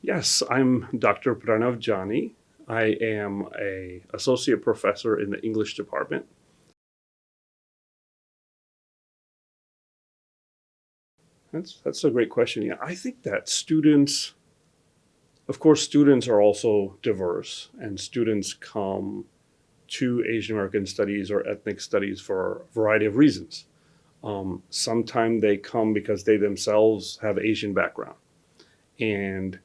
Yes, I'm Dr. Pranav Jani. I am a associate professor in the English department. That's a great question. Yeah, I think that students, of course, students are also diverse, and students come to Asian American studies or ethnic studies for a variety of reasons. Sometimes they come because they themselves have Asian background, and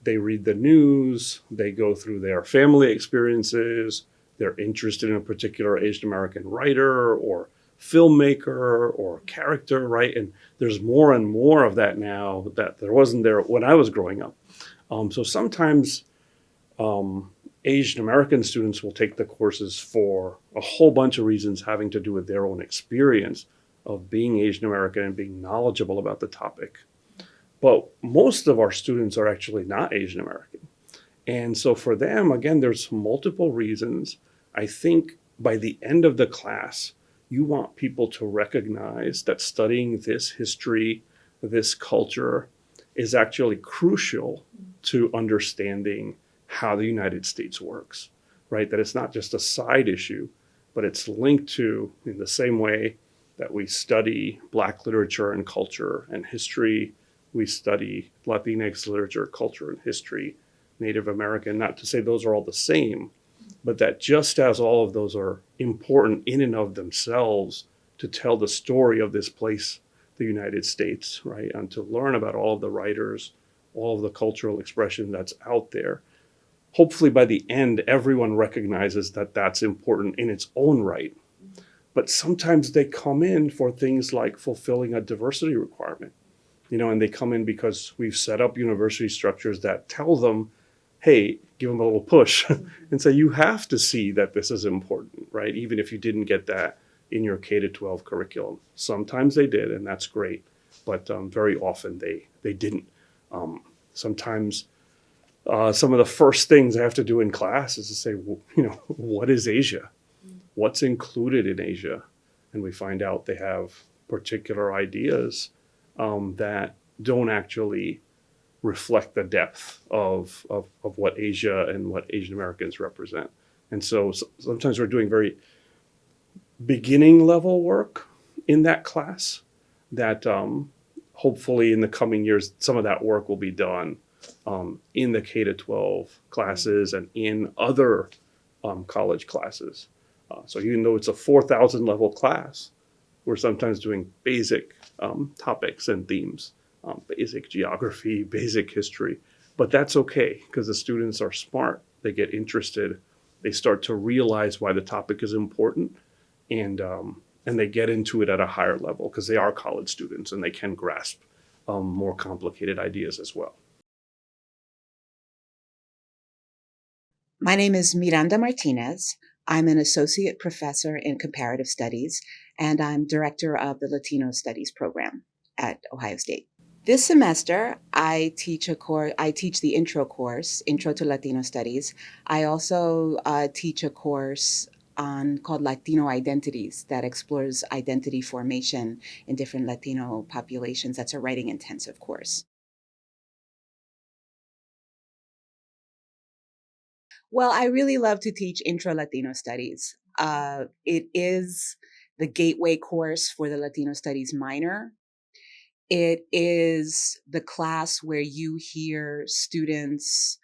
they read the news, they go through their family experiences, they're interested in a particular Asian American writer or filmmaker or character, right? And there's more and more of that now that there wasn't there when I was growing up. So sometimes um, Asian American students will take the courses for a whole bunch of reasons having to do with their own experience of being Asian American and being knowledgeable about the topic. But most of our students are actually not Asian American. And so for them, again, there's multiple reasons. I think by the end of the class, you want people to recognize that studying this history, this culture, is actually crucial to understanding how the United States works, right? That it's not just a side issue, but it's linked to, in the same way that we study Black literature and culture and history, we study Latinx literature, culture, and history, Native American, not to say those are all the same, but that just as all of those are important in and of themselves to tell the story of this place, the United States, right? And to learn about all of the writers, all of the cultural expression that's out there. Hopefully, by the end, everyone recognizes that that's important in its own right. But sometimes they come in for things like fulfilling a diversity requirement, and they come in because we've set up university structures that tell them, hey, give them a little push and say, you have to see that this is important, right? Even if you didn't get that in your K to 12 curriculum. Sometimes they did, and that's great. But very often they didn't. Sometimes some of the first things I have to do in class is to say, well, what is Asia? What's included in Asia? And we find out they have particular ideas that don't actually reflect the depth of what Asia and what Asian Americans represent. And so sometimes we're doing very beginning level work in that class that hopefully in the coming years, some of that work will be done in the K to 12 classes and in other college classes. So even though it's a 4,000 level class, we're sometimes doing basic topics and themes, basic geography, basic history. But that's okay because the students are smart. They get interested. They start to realize why the topic is important, and they get into it at a higher level because they are college students and they can grasp more complicated ideas as well. My name is Miranda Martinez. I'm an associate professor in comparative studies, and I'm director of the Latino Studies program at Ohio State. This semester, I teach the intro course, Intro to Latino Studies. I also teach a course called Latino Identities that explores identity formation in different Latino populations. That's a writing intensive course. Well, I really love to teach Intro Latino Studies. It is the gateway course for the Latino Studies minor. It is the class where you hear students,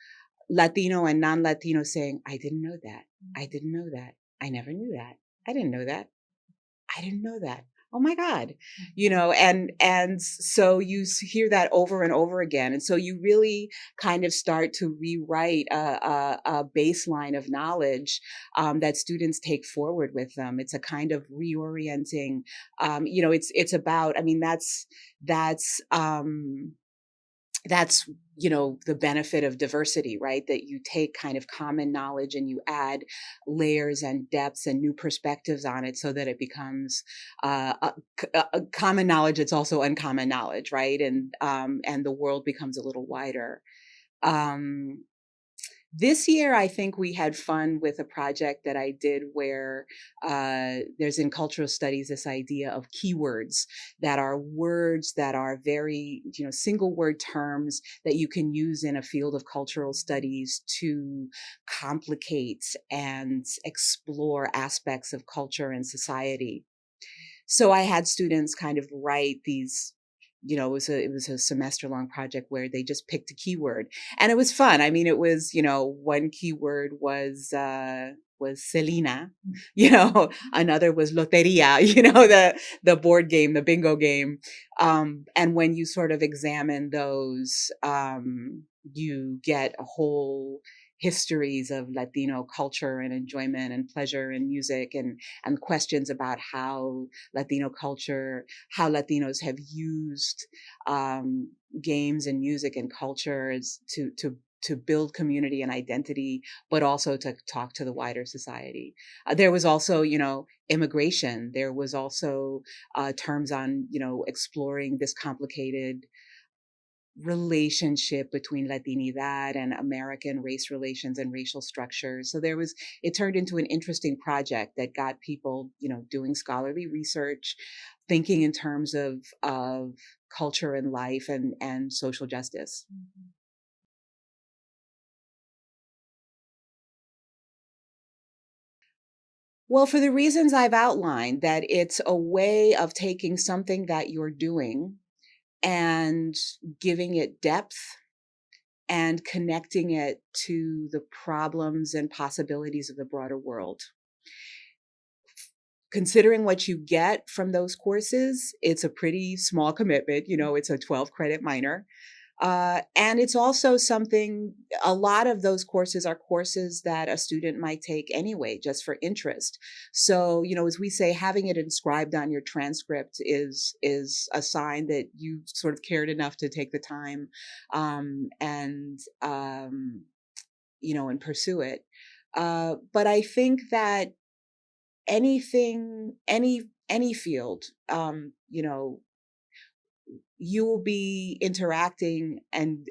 Latino and non Latino, saying, I didn't know that. I didn't know that. I never knew that. I didn't know that. I didn't know that. Oh my God. And so you hear that over and over again. And so you really kind of start to rewrite a baseline of knowledge that students take forward with them. It's a kind of reorienting, it's about, I mean, that's the benefit of diversity, right? That you take kind of common knowledge and you add layers and depths and new perspectives on it so that it becomes a common knowledge. It's also uncommon knowledge, right? And the world becomes a little wider. um This year, I think we had fun with a project that I did where there's in cultural studies this idea of keywords that are words that are very, single word terms that you can use in a field of cultural studies to complicate and explore aspects of culture and society. So I had students kind of write these, it was a semester long project where they just picked a keyword, and it was fun. I mean, it was, one keyword was Selena, another was Loteria, the board game, the bingo game. And when you sort of examine those, you get a whole histories of Latino culture and enjoyment and pleasure and music, and questions about how Latino culture, how Latinos have used games and music and cultures to build community and identity, but also to talk to the wider society. There was also, immigration. There was also terms on, exploring this complicated relationship between Latinidad and American race relations and racial structures. So it turned into an interesting project that got people, doing scholarly research, thinking in terms of culture and life and social justice. Well, for the reasons I've outlined, that it's a way of taking something that you're doing and giving it depth and connecting it to the problems and possibilities of the broader world. Considering what you get from those courses, it's a pretty small commitment. It's a 12 credit minor. And it's also something, a lot of those courses are courses that a student might take anyway, just for interest. So, as we say, having it inscribed on your transcript is a sign that you sort of cared enough to take the time, and pursue it. But I think that any field, you will be interacting and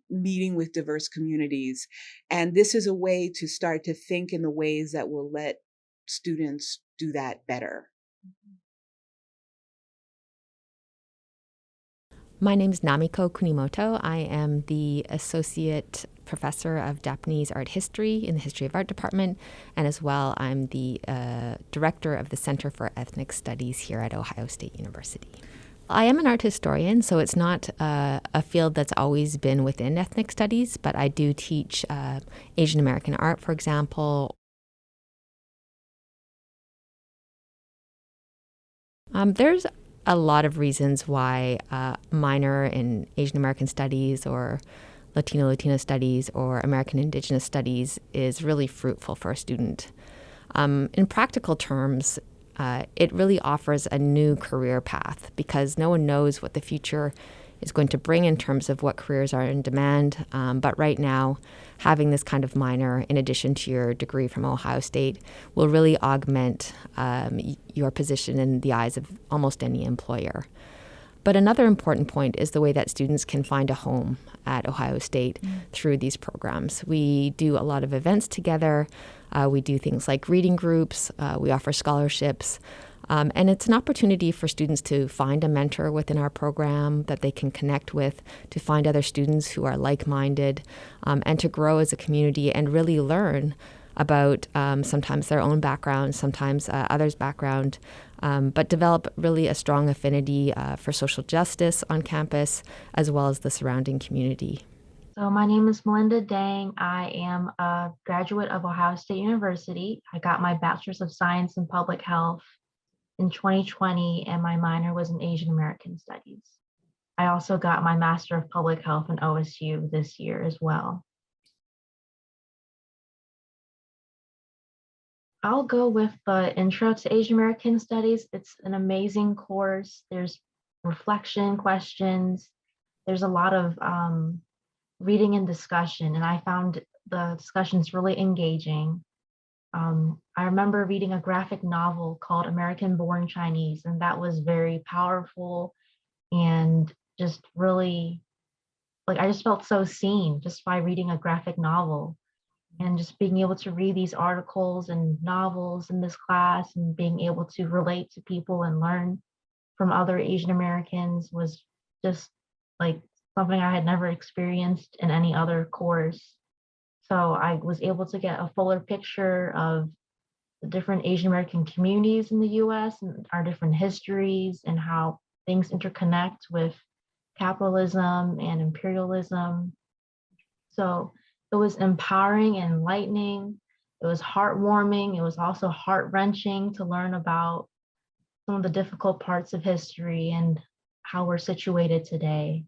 meeting with diverse communities, and this is a way to start to think in the ways that will let students do that better. My name is Namiko Kunimoto. I am the Associate Professor of Japanese Art History in the History of Art Department, and as well, I'm the Director of the Center for Ethnic Studies here at Ohio State University. I am an art historian, so it's not a field that's always been within ethnic studies, but I do teach Asian American art, for example. There's a lot of reasons why a minor in Asian American studies or Latino studies or American Indigenous studies is really fruitful for a student. In practical terms, it really offers a new career path because no one knows what the future is going to bring in terms of what careers are in demand. But right now, having this kind of minor in addition to your degree from Ohio State will really augment your position in the eyes of almost any employer. But another important point is the way that students can find a home at Ohio State through these programs. We do a lot of events together. We do things like reading groups. We offer scholarships. And it's an opportunity for students to find a mentor within our program that they can connect with, to find other students who are like-minded, and to grow as a community and really learn about sometimes their own background, sometimes others' background, but develop really a strong affinity for social justice on campus, as well as the surrounding community. So my name is Melinda Dang. I am a graduate of Ohio State University. I got my Bachelor's of Science in Public Health in 2020, and my minor was in Asian American Studies. I also got my Master of Public Health in OSU this year as well. I'll go with the Intro to Asian American Studies. It's an amazing course. There's reflection questions. There's a lot of reading and discussion, and I found the discussions really engaging. I remember reading a graphic novel called American Born Chinese, and that was very powerful and just really like I just felt so seen just by reading a graphic novel, and just being able to read these articles and novels in this class and being able to relate to people and learn from other Asian Americans was just like something I had never experienced in any other course. So I was able to get a fuller picture of the different Asian American communities in the US and our different histories and how things interconnect with capitalism and imperialism. So it was empowering and enlightening. It was heartwarming. It was also heart wrenching to learn about some of the difficult parts of history and how we're situated today.